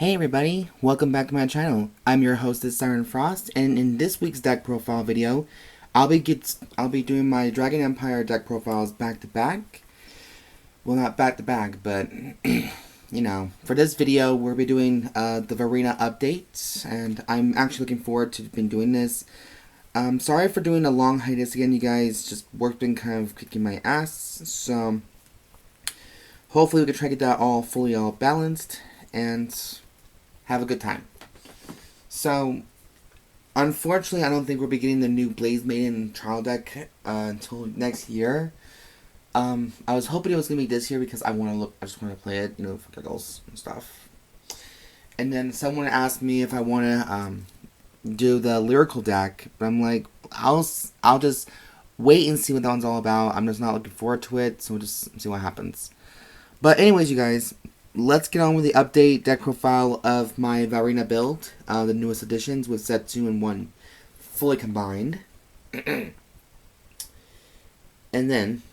Hey everybody, welcome back to my channel. I'm your hostess Siren Frost, and in this week's deck profile video, I'll be doing my Dragon Empire deck profiles back to back. Well, not back to back, but you know, for this video we'll be doing the Vairina updates, and I'm actually looking forward to been doing this. Sorry for doing a long hiatus again, you guys. Just work's been kind of kicking my ass, so hopefully we can try to get that all fully balanced and have a good time. So, unfortunately, I don't think we'll be getting the new Blaze Maiden trial deck until next year. I was hoping it was gonna be this year because I just want to play it, you know, for giggles and stuff. And then someone asked me if I want to do the lyrical deck, but I'm like, I'll just wait and see what that one's all about. I'm just not looking forward to it, so we'll just see what happens. But anyways, you guys, let's get on with the update deck profile of my Vairina build, the newest additions with set 2 and 1 fully combined. And then,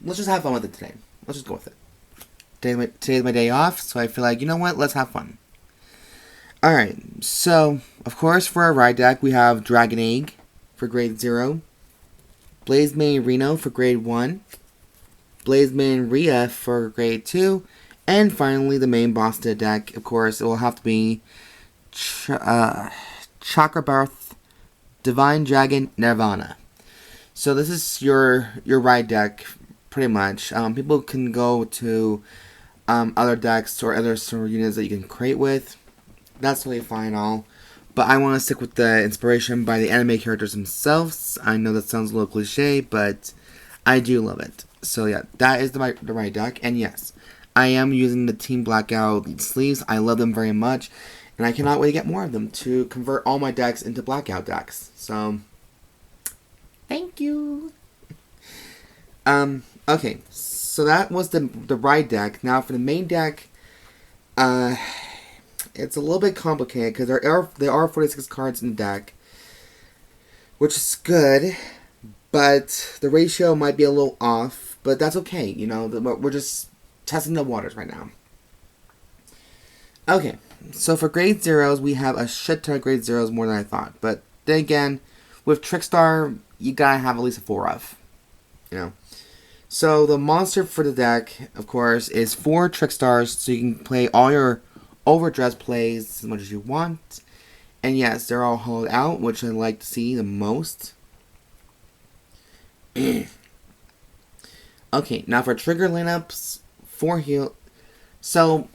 let's just have fun with it today. Let's just go with it. Today's my day off, so I feel like, you know what, let's have fun. Alright, so, of course, for our ride deck, we have Dragon Egg for grade 0, Blaze Maiden Rino for grade 1, Blaze Maiden Rhea for grade 2, and finally the main boss of the deck. Of course, it will have to be Chakrabarthi, Divine Dragon, Nirvana. So this is your ride deck, pretty much. People can go to other decks or other sort of units that you can create with. That's totally fine all. But I want to stick with the inspiration by the anime characters themselves. I know that sounds a little cliche, but I do love it. So yeah, that is the right deck, and yes, I am using the Team Blackout sleeves. I love them very much, and I cannot wait to get more of them to convert all my decks into Blackout decks. So, thank you. Okay, so that was the ride deck. Now for the main deck, it's a little bit complicated because there are 46 cards in the deck, which is good, but the ratio might be a little off. But that's okay, you know, we're just testing the waters right now. Okay, so for grade 0s, we have a shit ton of grade 0s more than I thought. But then again, with Trickstar, you gotta have at least a 4 of, you know. So the monster for the deck, of course, is 4 Trickstars, so you can play all your OverDress plays as much as you want. And yes, they're all hollowed out, which I like to see the most. Okay, now for trigger lineups, 4 heal. So,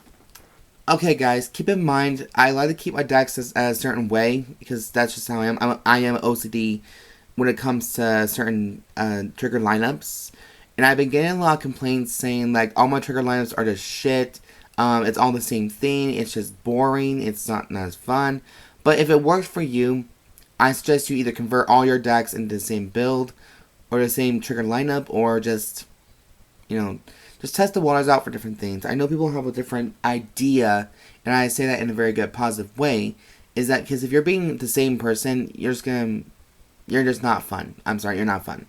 okay guys, keep in mind, I like to keep my decks as a certain way, because that's just how I am. I am OCD when it comes to certain trigger lineups. And I've been getting a lot of complaints saying, like, all my trigger lineups are just shit. It's all the same thing. It's just boring. It's not as fun. But if it works for you, I suggest you either convert all your decks into the same build, or the same trigger lineup, or just, you know, just test the waters out for different things. I know people have a different idea, and I say that in a very good, positive way, is that because if you're being the same person, you're just not fun. I'm sorry, you're not fun.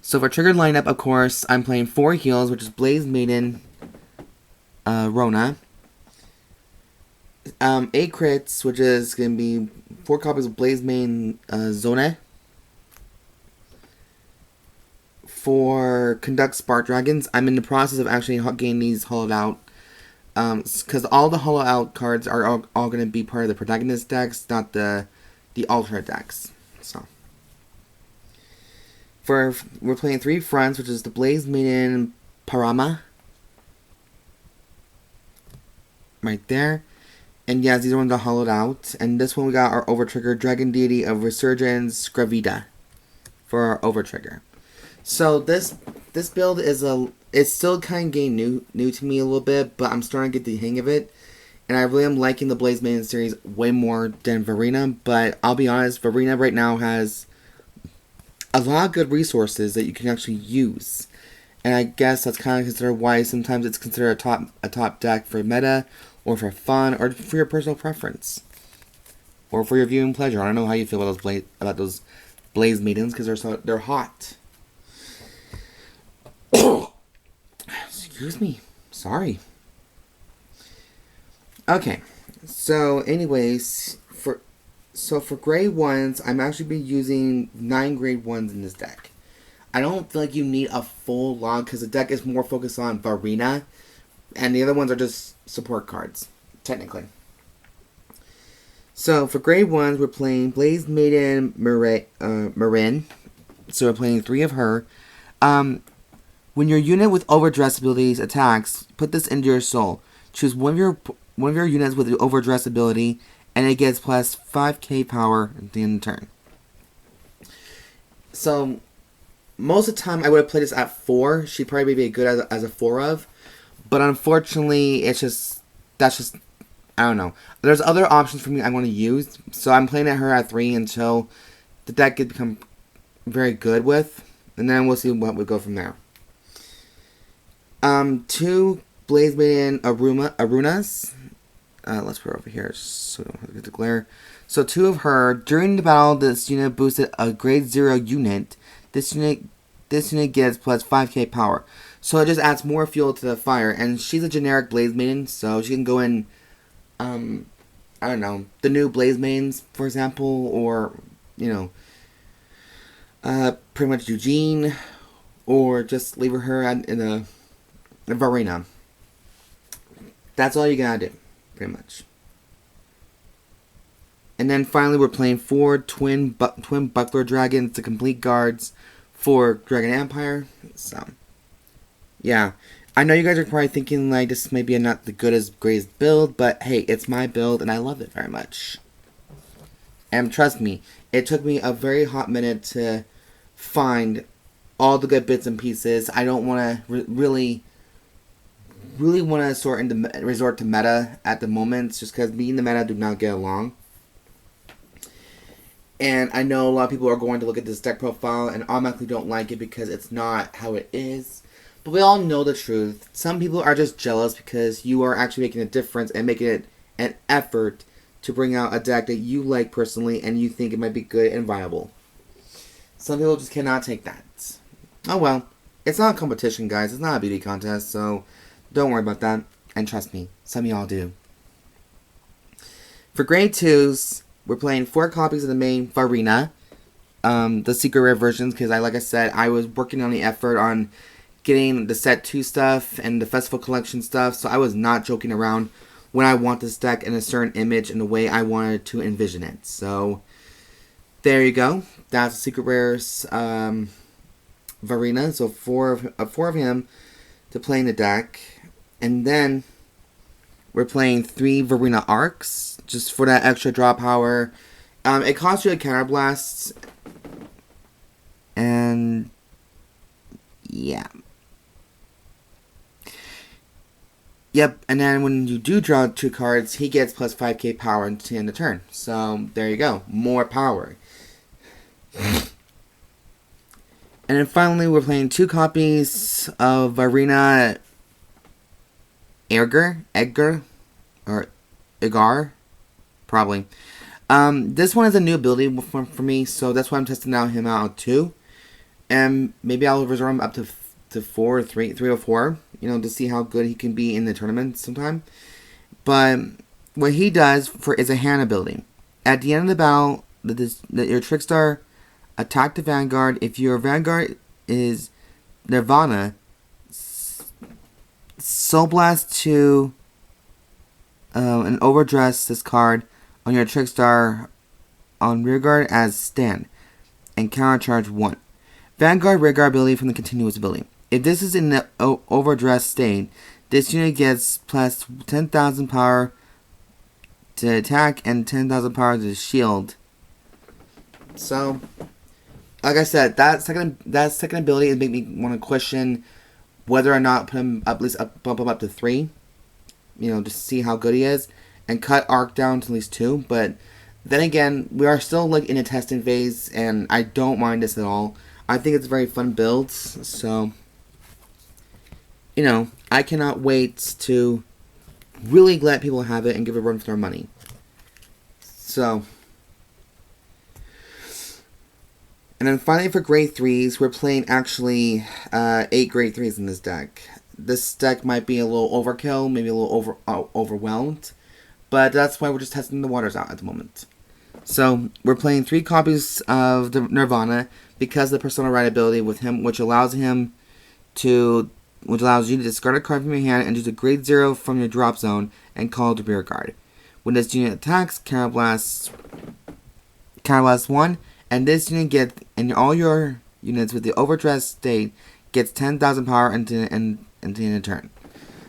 So for triggered lineup, of course, I'm playing 4 heals, which is Blaze Maiden, Rona, 8 crits, which is going to be 4 copies of Blaze Maiden, Zonna. For Conduct Spark Dragons, I'm in the process of actually getting these hollowed out. Because all the hollow out cards are all going to be part of the protagonist decks, not the alternate decks. So, we're playing 3 fronts, which is the Blaze Maiden Parama. Right there. And yes, these ones are hollowed out. And this one we got our Overtrigger Dragon Deity of Resurgence Dragveda for our Overtrigger. So this build it's still kind of getting new to me a little bit, but I'm starting to get the hang of it, and I really am liking the Blaze Maiden series way more than Vairina. But I'll be honest, Vairina right now has a lot of good resources that you can actually use, and I guess that's kind of considered why sometimes it's considered a top deck for meta, or for fun, or for your personal preference, or for your viewing pleasure. I don't know how you feel about those Blaze Maidens because they're hot. Excuse me. Sorry. Okay, so anyways, for grade 1s, I'm actually be using 9 grade 1s in this deck. I don't feel like you need a full log because the deck is more focused on Varena, and the other ones are just support cards, technically. So for grade 1s, we're playing Blaze Maiden Mirin. So we're playing 3 of her. When your unit with OverDress abilities attacks, put this into your soul. Choose one of your units with the OverDress ability, and it gets plus 5k power at the end of the turn. So most of the time, I would have played this at 4. She'd probably be good as a 4 of. But unfortunately, that's just, I don't know. There's other options for me I want to use. So I'm playing at her at 3 until the deck could become very good with. And then we'll see what we go from there. 2 Blaze Maiden Aruunas. Let's put her over here so we don't have to get the glare. So 2 of her. During the battle, this unit boosted a grade 0 unit. This unit gets plus 5k power. So it just adds more fuel to the fire. And she's a generic Blaze Maiden, so she can go in, I don't know, the new Blaze Maidens, for example, or, you know, pretty much Eugene, or just leave her in a Varena. That's all you gotta do, pretty much. And then finally, we're playing 4 twin buckler dragons to complete guards for Dragon Empire. So, yeah. I know you guys are probably thinking, like, this may be not the good as greatest build, but hey, it's my build, and I love it very much. And trust me, it took me a very hot minute to find all the good bits and pieces. I don't want to really want to resort to meta at the moment, just because me and the meta do not get along. And I know a lot of people are going to look at this deck profile and automatically don't like it because it's not how it is. But we all know the truth. Some people are just jealous because you are actually making a difference and making it an effort to bring out a deck that you like personally and you think it might be good and viable. Some people just cannot take that. Oh well. It's not a competition, guys. It's not a beauty contest, so don't worry about that. And trust me, some of y'all do. For grade 2s, we're playing 4 copies of the main Vairina. The secret rare versions, because like I said, I was working on the effort on getting the set 2 stuff and the festival collection stuff, so I was not joking around when I want this deck in a certain image and the way I wanted to envision it. So, there you go. That's the secret rares Vairina. So, 4 of him to play in the deck. And then we're playing 3 Vairina Arcs, just for that extra draw power. It costs you a counterblast. And yeah. Yep, and then when you do draw 2 cards, he gets plus 5k power until the end of the turn. So, there you go. More power. And then finally, we're playing 2 copies of Vairina Erger, or Erger, probably. This one is a new ability for me, so that's why I'm testing him out too. And maybe I'll resort him up to 4 or 3 or 4, you know, to see how good he can be in the tournament sometime. But what he does is a hand ability. At the end of the battle, your Trickstar attack the Vanguard. If your Vanguard is Nirvana, Soul Blast to and OverDress this card on your Trickstar on rearguard as stand and countercharge 1. Vanguard rearguard ability from the continuous ability. If this is in the OverDress state, this unit gets plus 10,000 power to attack and 10,000 power to shield. So, like I said, that second ability is making me want to question whether or not put him up, bump him up to 3. You know, just to see how good he is, and cut Arc down to at least 2. But then again, we are still like in a testing phase, and I don't mind this at all. I think it's a very fun build, so you know, I cannot wait to really let people have it and give it a run for their money. So, and then finally for grade 3s, we're playing actually 8 grade 3s in this deck. This deck might be a little overkill, maybe a little overwhelmed. But that's why we're just testing the waters out at the moment. So, we're playing 3 copies of the Nirvana because of the personal right ability with him, which allows you to discard a card from your hand and choose a grade 0 from your drop zone and call it a rear guard. When this unit attacks, Counterblast 1, and this unit and all your units with the OverDress state gets 10,000 power into a turn.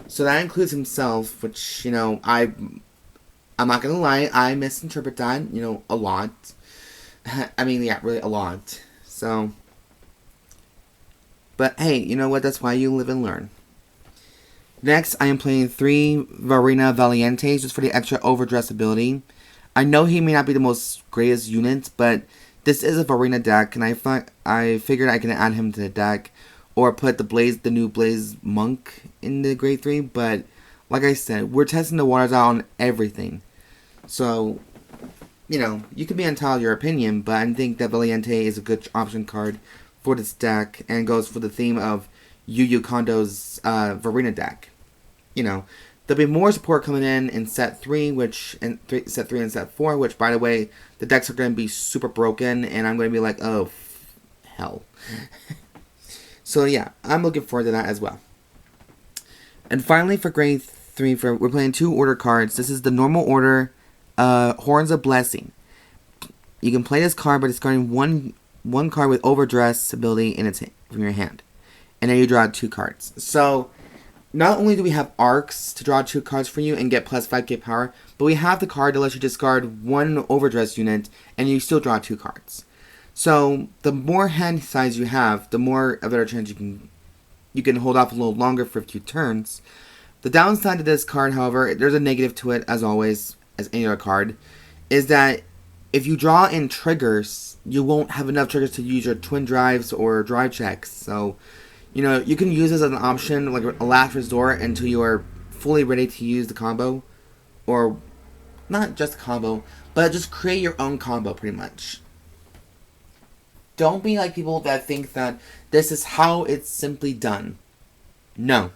So that includes himself, which, I'm not gonna lie, I misinterpret that, a lot. I mean, yeah, really a lot. So, but hey, you know what? That's why you live and learn. Next, I am playing 3 Vairina Valiente just for the extra overdress ability. I know he may not be the most greatest unit, but this is a Vairina deck, and I figured I can add him to the deck, or put the new Blaze Monk in the grade 3. But like I said, we're testing the waters out on everything. So, you can be entitled to your opinion, but I think that Valiente is a good option card for this deck, and goes for the theme of YuYu Kondo's Vairina deck. There'll be more support coming in set 3, set 3 and set 4, which, by the way, the decks are going to be super broken, and I'm going to be like, oh, hell. So, yeah, I'm looking forward to that as well. And finally, for grade 3, we're playing 2 order cards. This is the normal order, Horns of Blessing. You can play this card by discarding one card with Overdress ability from your hand. And then you draw 2 cards. So, not only do we have Arcs to draw 2 cards for you and get plus 5k power, but we have the card to let you discard 1 Overdress unit and you still draw 2 cards. So, the more hand size you have, the more of a better chance you can hold off a little longer for a few turns. The downside to this card, however, there's a negative to it, as always, as any other card, is that if you draw in triggers, you won't have enough triggers to use your twin drives or drive checks. So, you can use this as an option, like a last resort, until you are fully ready to use the combo. Or, not just combo, but just create your own combo, pretty much. Don't be like people that think that this is how it's simply done. No.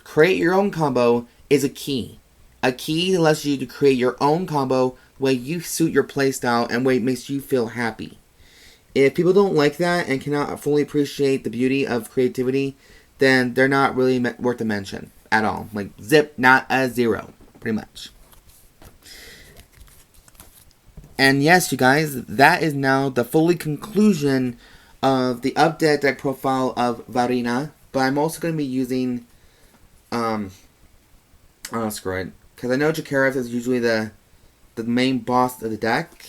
Create your own combo is a key. A key that allows you to create your own combo where you suit your playstyle and where it makes you feel happy. If people don't like that and cannot fully appreciate the beauty of creativity, then they're not really worth a mention at all. Like, zip, not a 0, pretty much. And yes, you guys, that is now the fully conclusion of the updated deck profile of Vairina. But I'm also going to be using, screw it. Because I know Chakrabarthi is usually the main boss of the deck.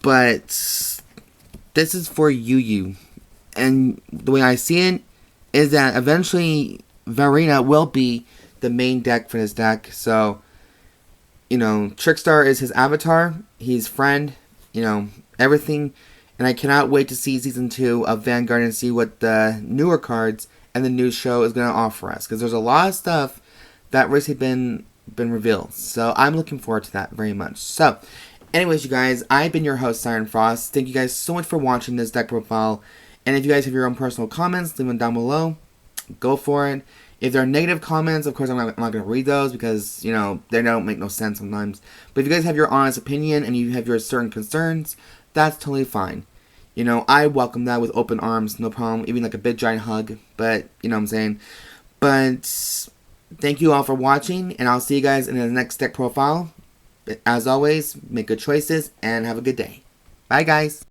But this is for YuYu. And the way I see it is that eventually Vairina will be the main deck for this deck. So, Trickstar is his avatar, he's friend, everything. And I cannot wait to see Season 2 of Vanguard and see what the newer cards and the new show is going to offer us. Because there's a lot of stuff that recently been revealed. So I'm looking forward to that very much. So, anyways, you guys, I've been your host, Siren Frost. Thank you guys so much for watching this deck profile. And if you guys have your own personal comments, leave them down below. Go for it. If there are negative comments, of course, I'm not going to read those because, they don't make no sense sometimes. But if you guys have your honest opinion and you have your certain concerns, that's totally fine. I welcome that with open arms, no problem. Even like a big giant hug. But, you know what I'm saying. But thank you all for watching, and I'll see you guys in the next deck profile. As always, make good choices and have a good day. Bye, guys.